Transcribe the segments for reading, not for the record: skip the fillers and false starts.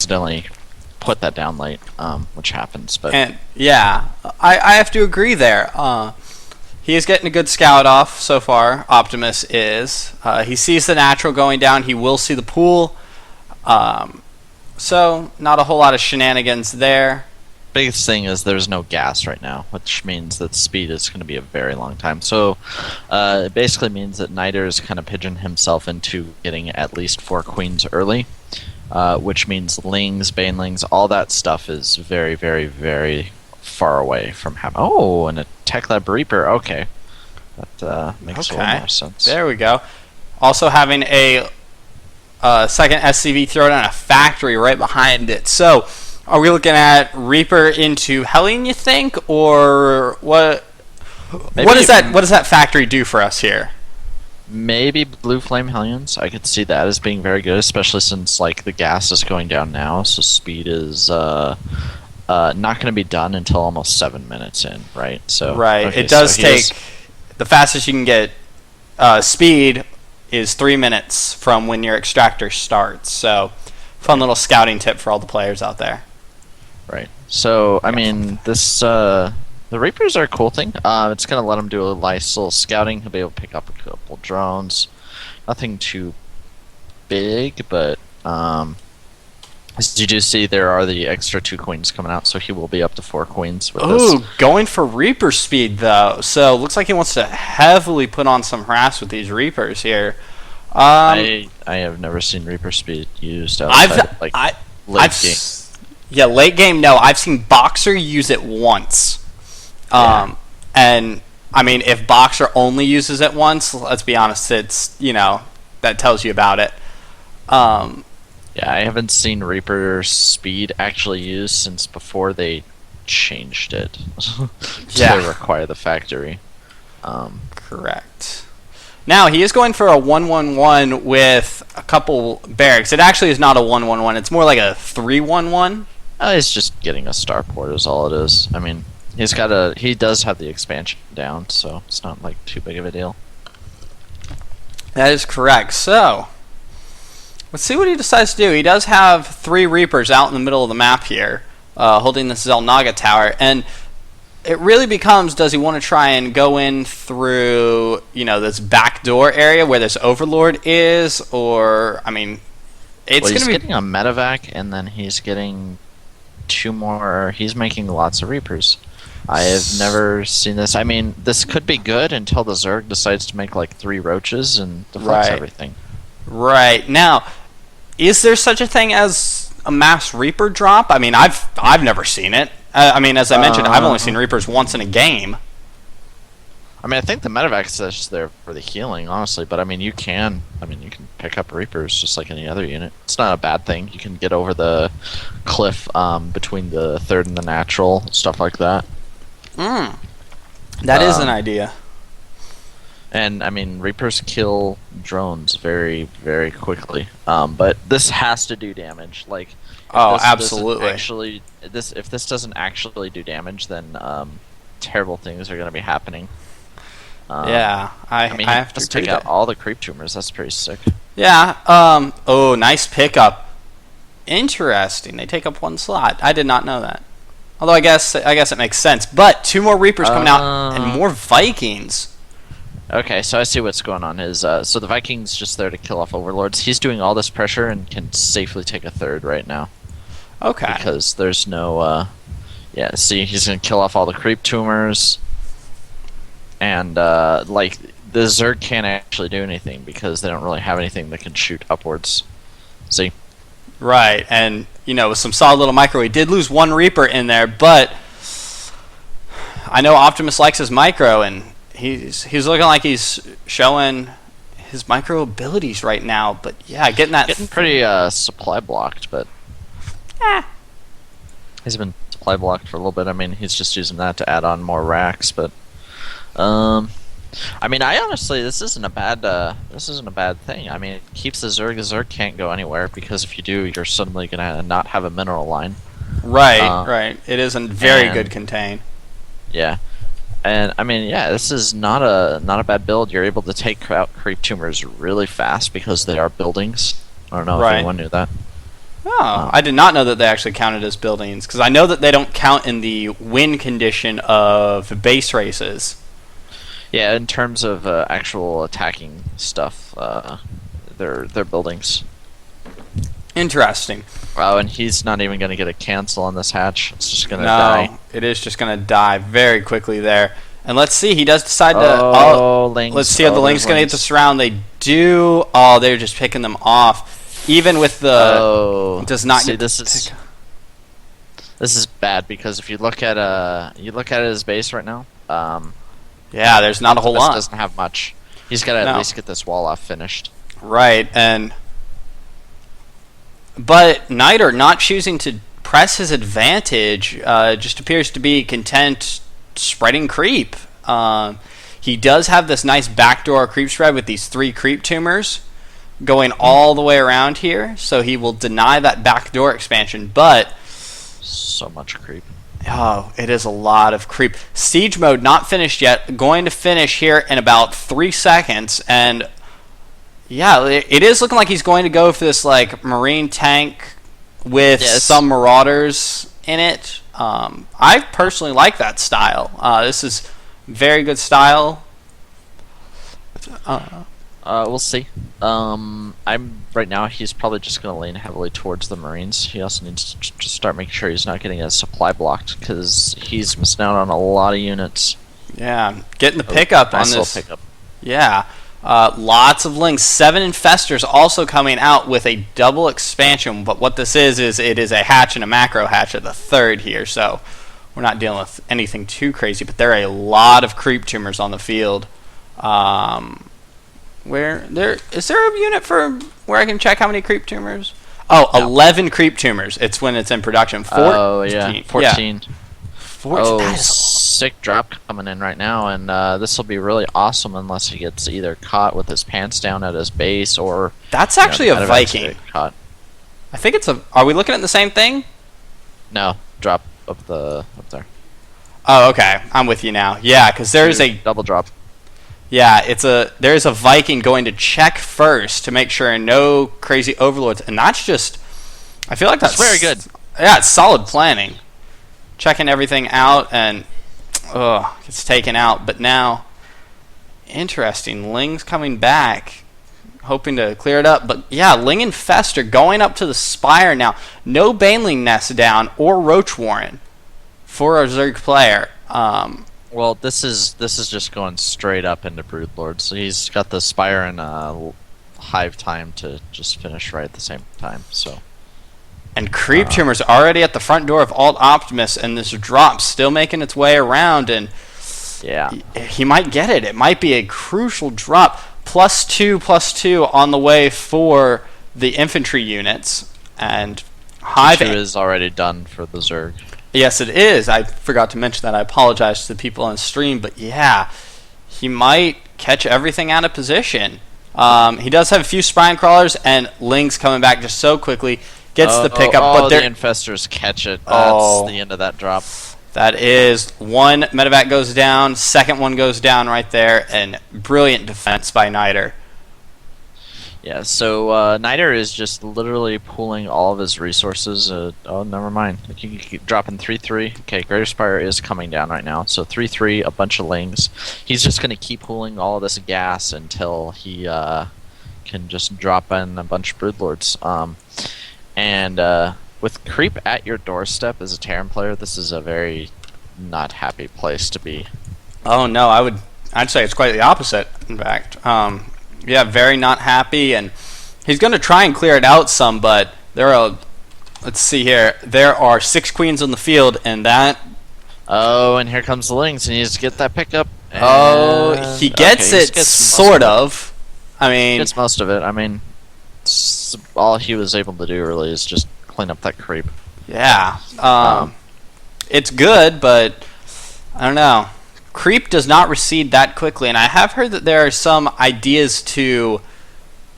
accidentally put that down late, which happens. But yeah, I have to agree there. He is getting a good scout off so far. Optimus is. He sees the natural going down. He will see the pool. So not a whole lot of shenanigans there. biggest thing is there's no gas right now, which means that speed is going to be a very long time. So it basically means that Niter's kind of pigeoned himself into getting at least 4 queens early, which means lings, banelings, all that stuff is very, very, very far away from having. Oh, and a Tech Lab Reaper. Okay, that makes a little more sense. There we go. Also having a second SCV thrown in a factory right behind it. So, are we looking at Reaper into Hellion, you think, or what? What does that factory do for us here? Maybe Blue Flame Hellions. I could see that as being very good, especially since like the gas is going down now, so speed is not going to be done until almost 7 minutes in, right? So right, okay, it does take the fastest you can get speed is 3 minutes from when your extractor starts. So, fun little scouting tip for all the players out there. Right. So, I mean, this the Reapers are a cool thing. It's going to let him do a nice little scouting. He'll be able to pick up a couple drones. Nothing too big, but as you do see, there are the extra 2 queens coming out, so he will be up to 4 queens with this. Ooh, going for Reaper speed, though. So, looks like he wants to heavily put on some harass with these Reapers here. I have never seen Reaper speed used outside late game. Yeah, late game, no. I've seen Boxer use it once. And, I mean, if Boxer only uses it once, let's be honest, it's, that tells you about it. Yeah, I haven't seen Reaper speed actually used since before they changed it to require the factory. Correct. Now, he is going for a 1-1-1 with a couple barracks. It actually is not a 1-1-1. It's more like a 3-1-1. He's just getting a starport is all it is. I mean, he does have the expansion down, so it's not like too big of a deal. That is correct. So, let's see what he decides to do. He does have 3 Reapers out in the middle of the map here, holding this Zelnaga tower, and it really becomes, does he want to try and go in through, this back door area where this Overlord is, or, I mean, he's getting a medevac, and then he's getting 2 more. He's making lots of Reapers. I have never seen this. I mean, this could be good until the Zerg decides to make like 3 roaches and deflects everything. Right. Now, is there such a thing as a mass Reaper drop? I mean, I've never seen it. I mean, as I mentioned, I've only seen Reapers once in a game. I mean, I think the medevac is just there for the healing, honestly. But I mean, you can pick up Reapers just like any other unit. It's not a bad thing. You can get over the cliff between the 3rd and the natural, stuff like that. That is an idea. And I mean, Reapers kill drones very, very quickly. But this has to do damage. Like, absolutely. If this doesn't actually do damage, then terrible things are going to be happening. I have to take out all the creep tumors. That's pretty sick. Yeah. Nice pickup. Interesting. They take up 1 slot. I did not know that. Although I guess it makes sense. But 2 more Reapers coming out and more Vikings. Okay, so I see what's going on. So the Vikings just there to kill off Overlords. He's doing all this pressure and can safely take a 3rd right now. Okay. Because there's no. See, he's gonna kill off all the creep tumors. And the Zerg can't actually do anything because they don't really have anything that can shoot upwards. See? Right, and with some solid little micro, he did lose 1 Reaper in there, but I know Optimus likes his micro, and he's looking like he's showing his micro abilities right now. But yeah, getting pretty supply blocked, but he's been supply blocked for a little bit. I mean, he's just using that to add on more racks, but. I mean, honestly, this isn't a bad thing. I mean, it keeps the Zerg. The Zerg can't go anywhere because if you do, you're suddenly gonna not have a mineral line. Right. It is a very good contain. Yeah, and I mean, this is not a bad build. You're able to take out creep tumors really fast because they are buildings. I don't know if anyone knew that. Oh, I did not know that they actually counted as buildings, because I know that they don't count in the win condition of base races. Yeah, in terms of actual attacking stuff, they're buildings. Interesting. Wow, and he's not even going to get a cancel on this hatch. It's just going to No, die. it is just going to die very quickly there. And let's see, he does decide to... Lings. Let's see how the Lings going to get this round. They do... Oh, they're just picking them off. Even with the... does not see, get... this is bad, because if you look at his base right now, yeah, there's not a whole lot. Doesn't have much. He's got to at least get this wall off finished. Right, and... But Niter not choosing to press his advantage just appears to be content spreading creep. He does have this nice backdoor creep spread with these 3 creep tumors going all the way around here, so he will deny that backdoor expansion, but... So much creep. Oh, it is a lot of creep. Siege mode not finished yet. Going to finish here in about 3 seconds, and... Yeah, it is looking like he's going to go for this like marine tank with some marauders in it. I personally like that style. This is very good style. We'll see. I'm right now. He's probably just going to lean heavily towards the Marines. He also needs to start making sure he's not getting his supply blocked, because he's missing out on a lot of units. Yeah, getting the pickup on this. Pickup. Yeah. Lots of links. 7 infestors also coming out with a double expansion, but what this is it is a hatch and a macro hatch at the 3rd here, so we're not dealing with anything too crazy, but there are a lot of creep tumors on the field. Where there is there a unit for where I can check how many creep tumors? Oh, no. 11 creep tumors. It's when it's in production. 14. 14. Yeah. Oh, sick drop coming in right now, and this will be really awesome unless he gets either caught with his pants down at his base, or... That's actually a Viking. Caught. I think it's a... Are we looking at the same thing? No, drop up there. Oh, okay. I'm with you now. Yeah, because there's a... Double drop. Yeah, there's a Viking going to check first to make sure no crazy overlords, and that's just... I feel like that's... very good. Yeah, it's solid planning. Checking everything out, and it's taken out. But now, interesting, Ling's coming back, hoping to clear it up. But yeah, Ling and Fester going up to the spire now. No Baneling nest down or Roach Warren for our Zerg player. Well, this is just going straight up into Broodlord. So he's got the spire and hive time to just finish right at the same time. So. And creep tumors already at the front door of mConOptimus, and this drop still making its way around, and yeah, he might get it. It might be a crucial drop. +2/+2 on the way for the infantry units, and hive is already done for the Zerg. Yes, it is. I forgot to mention that. I apologize to the people on stream, but yeah, he might catch everything out of position. He does have a few spine crawlers, and Ling's coming back just so quickly. Gets the pickup, but the infestors catch it. That's the end of that drop. That is one medevac goes down, second one goes down right there, and brilliant defense by Niter. Yeah, so Niter is just literally pooling all of his resources. Never mind. You keep dropping 3-3. Okay, Greater Spire is coming down right now. So 3-3, a bunch of Lings. He's just going to keep pooling all of this gas until he can just drop in a bunch of Broodlords. And with creep at your doorstep as a Terran player, this is a very not happy place to be. Oh no, I'd say it's quite the opposite. In fact, yeah, very not happy, and he's going to try and clear it out some. But there are, let's see here, there are 6 queens on the field, and that. Oh, and here comes the Lings, and he needs to get that pickup. He gets it, sort of. I mean, he gets most of it. I mean. All he was able to do really is just clean up that creep. Yeah. It's good, but I don't know. Creep does not recede that quickly, and I have heard that there are some ideas to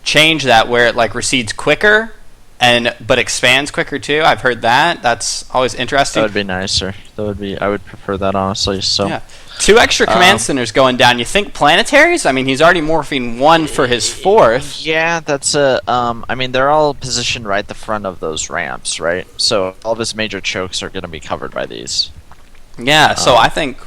change that where it like recedes quicker but expands quicker too. I've heard that. That's always interesting. That would be nicer. I would prefer that, honestly. So yeah. 2 extra command centers going down. You think planetaries? I mean, he's already morphing 1 for his 4th. Yeah, that's a. I mean, they're all positioned right at the front of those ramps, right? So all of his major chokes are going to be covered by these. Yeah, so I think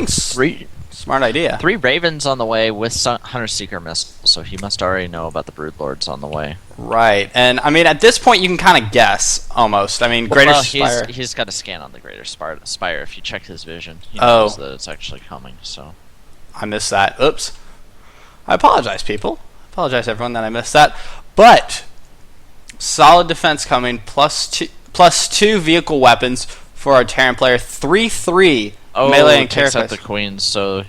Three smart idea. 3 Ravens on the way with Hunter Seeker missiles, so he must already know about the Broodlords on the way. Right, and I mean, at this point, you can kind of guess almost. I mean, Greater Spire. He's got a scan on the Greater Spire. If you check his vision, he knows that it's actually coming. So I missed that. Oops. I apologize, people. I apologize, everyone, that I missed that. But solid defense coming, plus two vehicle weapons for our Terran player. 3/3 melee and takes out carapace. the queens, so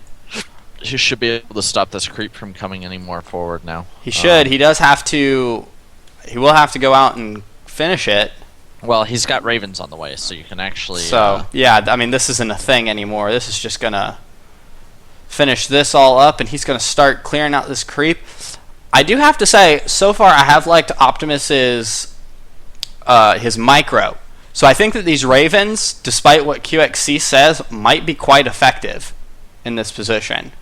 he should be able to stop this creep from coming any more forward now. He should. He does have to. He will have to go out and finish it. Well, he's got Ravens on the way, so you can actually. So yeah, I mean, this isn't a thing anymore. This is just gonna finish this all up, and he's gonna start clearing out this creep. I do have to say, so far I have liked Optimus's his micro. So I think that these Ravens, despite what QXC says, might be quite effective in this position.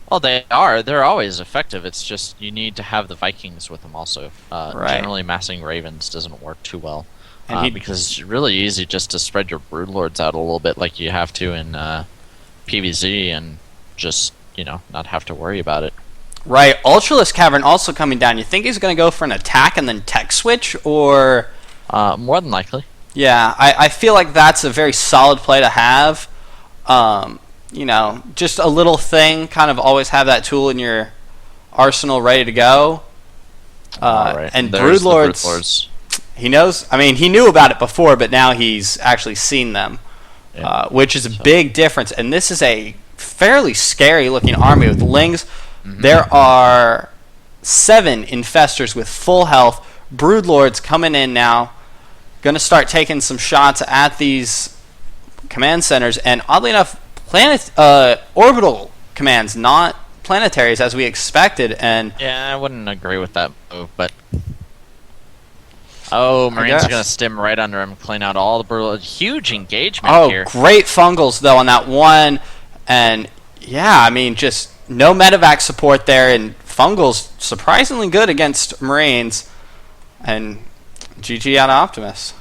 Well, they are. They're always effective. It's just you need to have the Vikings with them also. Right. Generally, massing Ravens doesn't work too well. And because it's really easy just to spread your Broodlords out a little bit like you have to in PvZ and just, not have to worry about it. Right. Ultralisk Cavern also coming down. You think he's going to go for an attack and then tech switch, or... More than likely. Yeah, I feel like that's a very solid play to have. Just a little thing, kind of always have that tool in your arsenal ready to go. Right. And There's the Broodlords, he knows. I mean, he knew about it before, but now he's actually seen them, which is a big difference. And this is a fairly scary-looking army with Lings. Mm-hmm. There are 7 Infestors with full health. Broodlords coming in now. Going to start taking some shots at these command centers, and oddly enough, orbital commands, not planetaries as we expected. And yeah, I wouldn't agree with that move, but Marine's going to stim right under him, clean out all the brutal. Huge engagement here. Great fungals though on that one, and yeah, I mean, just no medevac support there, and fungals surprisingly good against Marines, and GG out of Optimus.